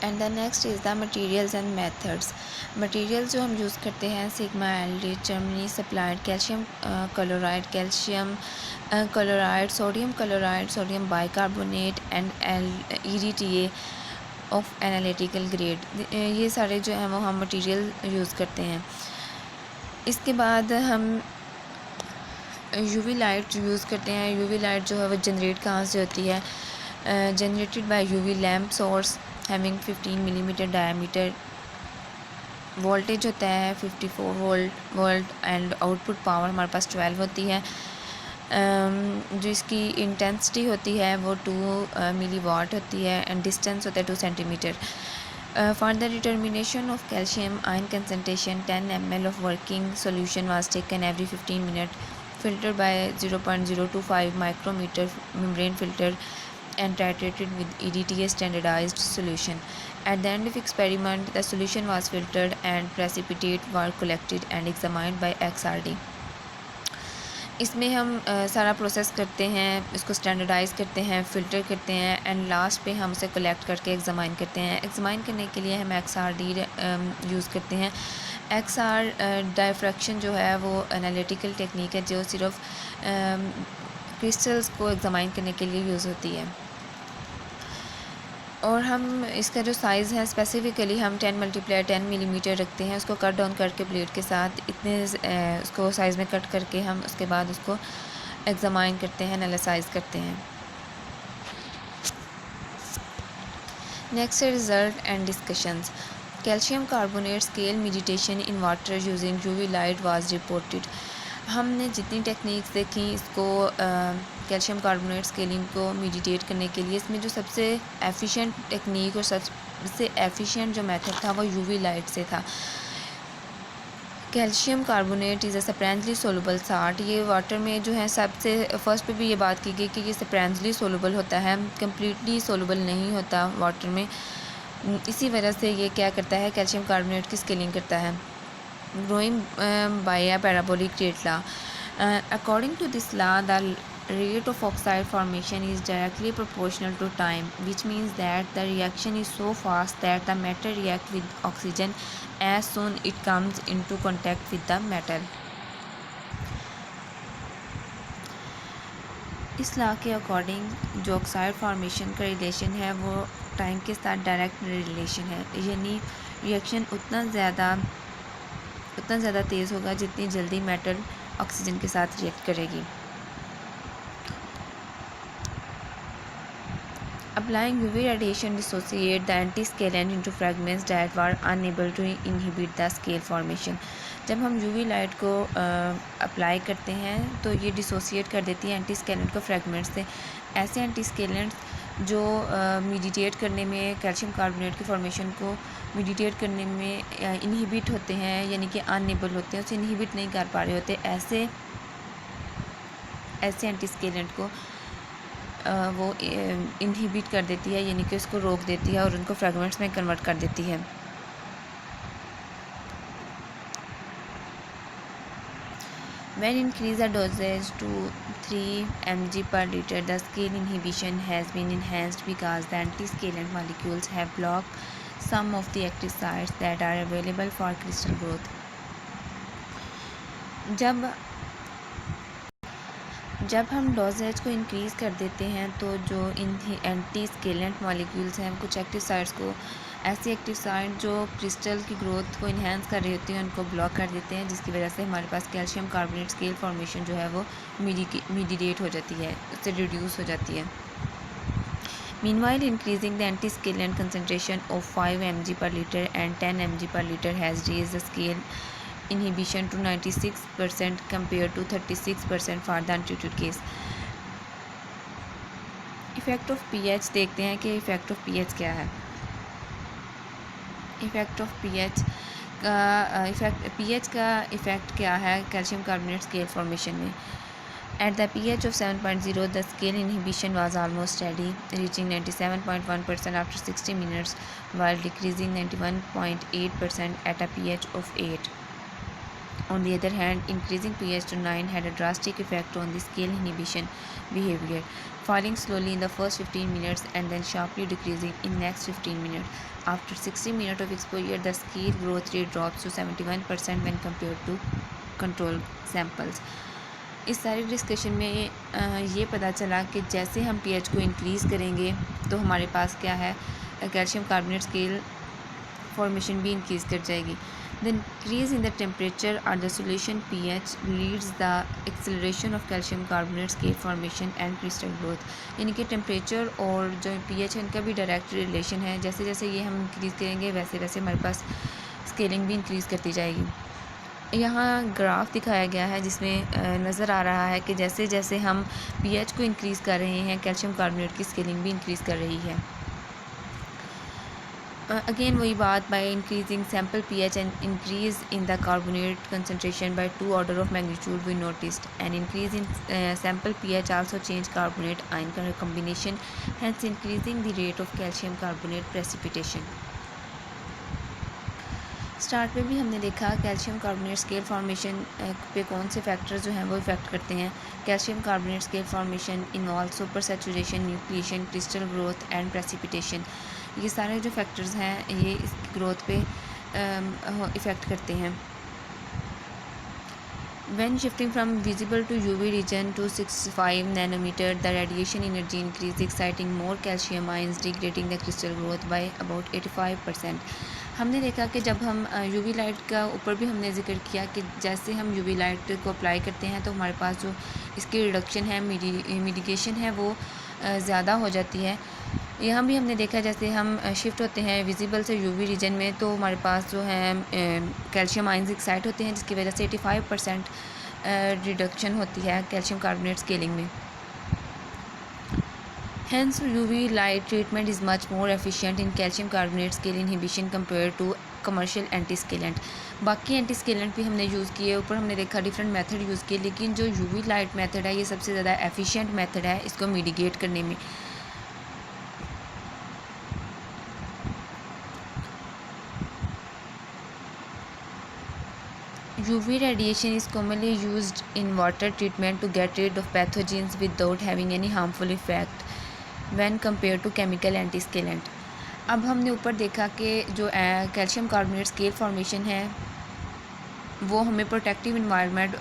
And the next is the materials and methods. Materials जो हम use करते हैं, Sigma Aldrich, Germany supplied, calcium chloride, calcium chloride, sodium bicarbonate and EDTA of analytical grade. ये सारे जो हैं वो हम मटेरियल यूज़ करते हैं। इसके बाद हम यूवी लाइट यूज़ करते हैं। यूवी लाइट जो है वो जनरेट कहाँ से होती है? Generated by UV lamp source having 15 millimetre diameter. Voltage होता है 54 वोल्ट एंड आउटपुट पावर हमारे पास 12 होती है। जो इसकी इंटेंसिटी होती है वो 2 मिली वाट होती है एंड डिस्टेंस होता है 2 centimetre. For the determination of calcium ion concentration 10 ml of working solution was taken every 15 minute, filtered by 0.025 micrometer membrane filter and titrated with EDTA standardized solution. At the end of experiment, the solution was filtered and precipitate were collected and examined by XRD. इसमें हम सारा process करते हैं, इसको standardise करते हैं, filter करते हैं एंड लास्ट पे हम उसे कलेक्ट करके एग्ज़ामाइन करते हैं। एग्ज़ामाइन करने के लिए हम XRD यूज़ करते हैं। XR डायफ्रैक्शन जो है वो एनालिटिकल टेक्निक है जो सिर्फ क्रिस्टल्स को एग्ज़ामाइन करने के लिए यूज़ होती है। और हम इसका जो साइज़ है स्पेसिफ़िकली हम 10 × 10 मिलीमीटर रखते हैं। उसको कट डाउन करके ब्लेड के साथ इतने उसको साइज़ में कट करके हम उसके बाद उसको एग्ज़ामाइन करते हैं, एनालाइज़ करते हैं। नेक्स्ट है result and discussions. Calcium carbonate scale meditation in water using UV light was reported. हमने जितनी टेक्निक्स देखी इसको कैल्शियम कार्बोनेट स्केलिंग को मेडिटेट करने के लिए, इसमें जो सबसे एफिशिएंट टेक्निक और सबसे एफिशिएंट जो मेथड था वो यूवी लाइट से था। Calcium carbonate is a sparingly soluble salt. ये वाटर में जो है सबसे फर्स्ट पे भी ये बात की गई कि ये सेपरेंसली सोलुबल होता है, कम्प्लीटली सोलुबल नहीं होता वाटर में। इसी वजह से ये क्या करता है, कैल्शियम कार्बोनेट की स्केलिंग करता है। Growing by a parabolic rate law. According to this law, the rate of oxide formation is directly proportional to time, which means that the reaction is so fast that the matter reacts with oxygen as soon it comes into contact with the metal. इस law के according जो oxide formation का relation है वो time के साथ direct relation है, यानी रिएक्शन उतना ज़्यादा तेज़ होगा जितनी जल्दी मेटल ऑक्सीजन के साथ रिएक्ट करेगी। Applying UV radiation dissociate the anti-scalene into fragments that were unable to inhibit the scale formation. जब हम UV लाइट को अप्लाई करते हैं तो ये डिसोसिएट कर देती है एंटी-स्केलेंट को फ्रैगमेंट से। ऐसे एंटी-स्केलेंट जो मेडिटेट करने में कैल्शियम कार्बोनेट की फॉर्मेशन को मेडिटेट करने में इनहिबिट होते हैं, यानी कि अनएबल होते हैं, उसे इनहिबिट नहीं कर पा रहे होते, ऐसे एंटी-स्केलेंट को वो इनहिबिट कर देती है, यानी कि उसको रोक देती है और उनको फ्रैगमेंट्स में कन्वर्ट कर देती है। When increase the dosage to 3 mg per liter, the scale inhibition has been enhanced because the anti-scalent molecules have blocked some of the active sites that are available for crystal growth. जब हम doses को increase कर देते हैं तो जो anti scalant molecules हैं कुछ एक्टिव साइट्स को, ऐसी एक्टिव साइट जो क्रिस्टल की ग्रोथ को इन्हेंस कर रही होती हैं उनको ब्लॉक कर देते हैं, जिसकी वजह से हमारे पास कैल्शियम कार्बोनेट स्केल फॉर्मेशन जो है वो मीडिएट हो जाती है, उससे रिड्यूस हो जाती है। Meanwhile, increasing the anti-scalent concentration of 5 mg per liter and 10 mg per liter has raised the scale inhibition to 96% compared to 36% for the untreated case. Effect of pH देखते हैं कि इफ़ेक्ट ऑफ पीएच क्या है। Effect of pH का effect क्या है calcium carbonate scale formation में। At the pH of 7.0, the scale inhibition was almost steady, reaching 97.1% after 60 minutes, while decreasing 91.8% at a pH of 8. On the other hand, increasing pH to 9 had a drastic effect on the scale inhibition behavior, falling slowly in the first 15 minutes and then sharply decreasing in next 15 minutes. After 60 minutes of exposure, the scale growth rate drops to 71% when compared to control samples. इस सारी discussion में ये पता चला कि जैसे हम pH को इंक्रीज़ करेंगे तो हमारे पास क्या है, कैल्शियम कार्बोनेट स्केल फॉर्मेशन भी इंक्रीज़ कर जाएगी. The increase in the temperature or the solution pH leads the acceleration of calcium carbonate scale formation and crystal growth. यानी कि टेम्परेचर और जो pH है इनका भी डायरेक्ट रिलेशन है. जैसे जैसे ये हम इंक्रीज़ करेंगे वैसे वैसे हमारे पास स्केलिंग भी इंक्रीज़ करती जाएगी. यहाँ ग्राफ दिखाया गया है जिसमें नज़र आ रहा है कि जैसे जैसे हम pH को इंक्रीज़ कर रहे हैं कैल्शियम कार्बोनेट की स्केलिंग भी इंक्रीज़ कर रही है. Again वही बात, by increasing sample pH and increase in the carbonate concentration by 2 order of magnitude we noticed. An increase in sample pH also change carbonate ion combination, hence increasing the rate of calcium carbonate precipitation. Start में भी हमने देखा calcium carbonate scale formation पे कौन से factors जो हैं वो इफ़ेक्ट करते हैं. Calcium carbonate scale formation involve super saturation, nucleation, crystal growth and precipitation. ये सारे जो फैक्टर्स हैं ये इसकी ग्रोथ पे इफ़ेक्ट करते हैं. When shifting from visible to UV region to 65 nanometer, the radiation energy increased, exciting more calcium ions, degrading the crystal growth by about 85%. हमने देखा कि जब हम यूवी लाइट का ऊपर भी हमने जिक्र किया कि जैसे हम यूवी लाइट को अप्लाई करते हैं तो हमारे पास जो इसकी रिडक्शन है, मिटिगेशन है, वो ज़्यादा हो जाती है. यहाँ भी हमने देखा जैसे हम शिफ्ट होते हैं विजिबल से यूवी रीजन में तो हमारे पास जो है कैल्शियम आयंस एक्साइट होते हैं जिसकी वजह से 85% रिडक्शन होती है कैल्शियम कार्बोनेट स्केलिंग में. Hence, UV light treatment is much more efficient in calcium carbonate scale inhibition compared to commercial antiscalant. बाकी एंटीस्केलेंट भी हमने यूज़ किए, ऊपर हमने देखा डिफरेंट मेथड यूज़ किए, लेकिन जो UV लाइट मेथड है ये सबसे ज़्यादा एफिशिएंट मेथड है इसको मिटिगेट करने में. UV radiation is commonly used in water treatment to get rid of pathogens without having any harmful effect when compared to chemical antiscalant. अब हमने ऊपर देखा कि जो कैल्शियम कार्बोनेट स्केल फॉर्मेशन है वो हमें प्रोटेक्टिव इन्वायरमेंट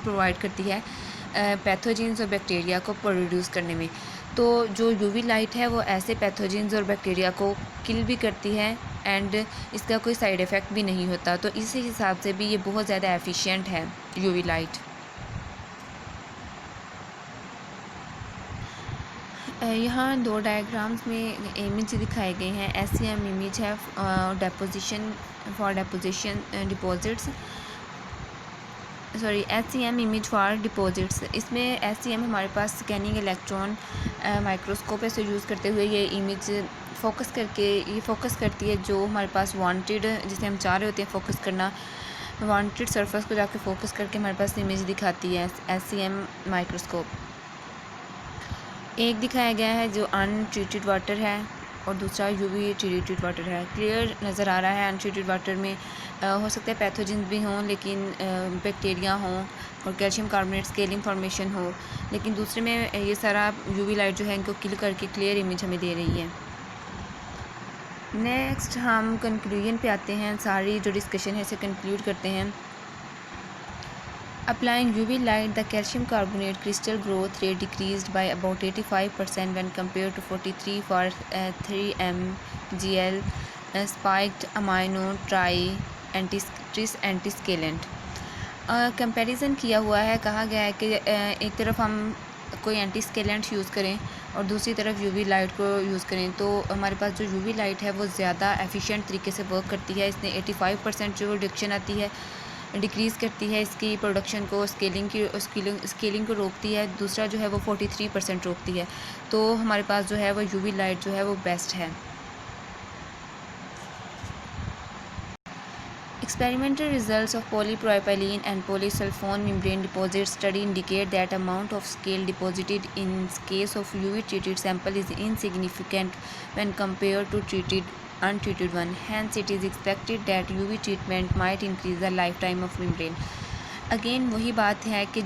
प्रोवाइड करती है पैथोजेंस और बैक्टीरिया को प्रोड्यूस करने में. तो जो यूवी लाइट है वो ऐसे पैथोजेंस और बैक्टीरिया को किल भी करती है एंड इसका कोई साइड इफ़ेक्ट भी नहीं होता. तो इसी हिसाब से भी ये बहुत ज़्यादा एफिशिएंट है यूवी लाइट. यहाँ दो डायग्राम्स में इमेज दिखाए गए हैं. SEM इमेज है deposition for deposits, sorry SEM image for deposits. इसमें SEM हमारे पास स्कैनिंग इलेक्ट्रॉन माइक्रोस्कोप से यूज़ करते हुए ये इमेज फोकस करती है जो हमारे पास वांटेड, जिसे हम चाह रहे होते हैं फोकस करना, वांटेड सरफेस को जाके फोकस करके हमारे पास इमेज दिखाती है SEM माइक्रोस्कोप. एक दिखाया गया है जो अनट्रीटेड वाटर है और दूसरा UV ट्रीटेड वाटर है. क्लियर नज़र आ रहा है अनट्रीटेड वाटर में हो सकता है पैथोजेंस भी हों लेकिन बैक्टीरिया हों और कैल्शियम कार्बोनेट स्केलिंग फॉर्मेशन हो, लेकिन दूसरे में ये सारा UV लाइट जो है इनको किल करके क्लियर इमेज हमें दे रही है. नेक्स्ट हम कंक्लूजन पे आते हैं. सारी जो डिस्कशन है इसे कंक्लूड करते हैं. Applying UV light, the calcium carbonate crystal growth rate decreased by about 85% when compared to 43 for 3mgl spiked amino antiscalant. Comparison किया हुआ है, कहा गया है कि एक तरफ हम कोई एंटीस्केलेंट यूज़ करें और दूसरी तरफ UV लाइट को यूज़ करें तो हमारे पास जो UV लाइट है वो ज़्यादा एफिशिएंट तरीके से वर्क करती है. इसने 85% जो रिडक्शन आती है, डिक्रीज़ करती है इसकी प्रोडक्शन को, स्केलिंग को रोकती है. दूसरा जो है वो 43% रोकती है. तो हमारे पास जो है वो UV लाइट जो है वो बेस्ट है. Experimental results of polypropylene and polysulfone membrane deposit study indicate that amount of scale deposited in case of UV treated sample is insignificant when compared to treated untreated one. Hence, it is expected that UV treatment might increase the lifetime of membrane. Again वही बात है कि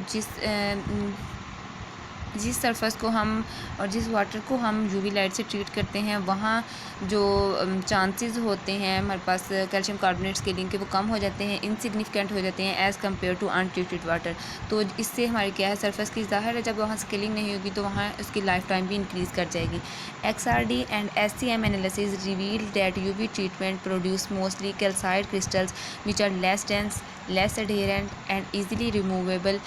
जिस surface को हम और जिस water को हम यूवी लाइट से ट्रीट करते हैं वहाँ जो चांसेस होते हैं हमारे पास कैल्शियम कार्बोनेट स्केलिंग के वो कम हो जाते हैं, इनसिग्निफिकेंट हो जाते हैं as compare to untreated water. तो इससे हमारी क्या है सरफेस की ज़ाहिर है जब वहाँ स्केलिंग नहीं होगी तो वहाँ उसकी लाइफ टाइम भी इंक्रीज़ कर जाएगी। XRD and SCM analysis reveal that UV treatment produce mostly calcite crystals which are less dense, less adherent and easily removable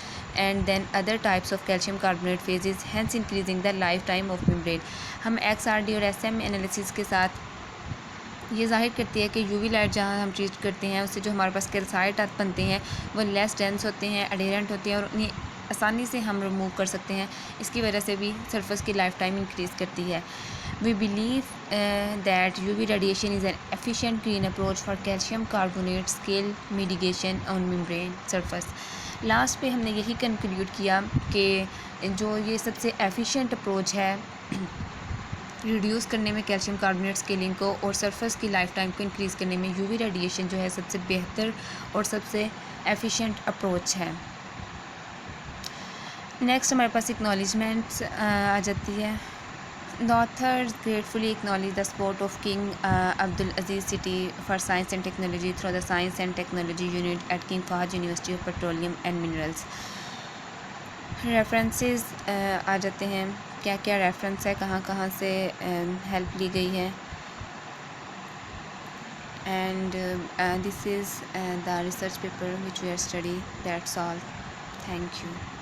and then other types of calcium carbonate phases, hence increasing the lifetime of membrane। हम XRD और SM analysis के साथ ये ज़ाहिर करती है कि UV light जहाँ हम ट्रीट करते हैं उससे जो हमारे पास कैल्साइट बनते हैं वो लेस डेंस होते हैं, एडहेरेंट होते हैं और उन्हें आसानी से हम रिमूव कर सकते हैं। इसकी वजह से भी सरफेस की लाइफ टाइम इंक्रीज़ करती है। We believe that UV radiation is an efficient green approach for calcium carbonate scale mitigation on membrane surface। Last पे हमने यही कंक्लूड किया कि जो ये सबसे एफिशिएंट अप्रोच है रिड्यूस करने में कैल्शियम कार्बोनेट स्केलिंग को और सरफेस की लाइफ टाइम को इंक्रीज़ करने में यूवी रेडिएशन जो है सबसे बेहतर और सबसे एफिशिएंट अप्रोच है। नेक्स्ट हमारे पास एक्नॉलेजमेंट्स आ जाती है। The authors gratefully acknowledge the support of King Abdul Aziz City for Science and Technology through the Science and Technology Unit at King Fahd University of Petroleum and Minerals। References आ जाते हैं, क्या क्या reference है, कहाँ कहाँ से help ली गई है। And this is the research paper which we are study. That's all. Thank you.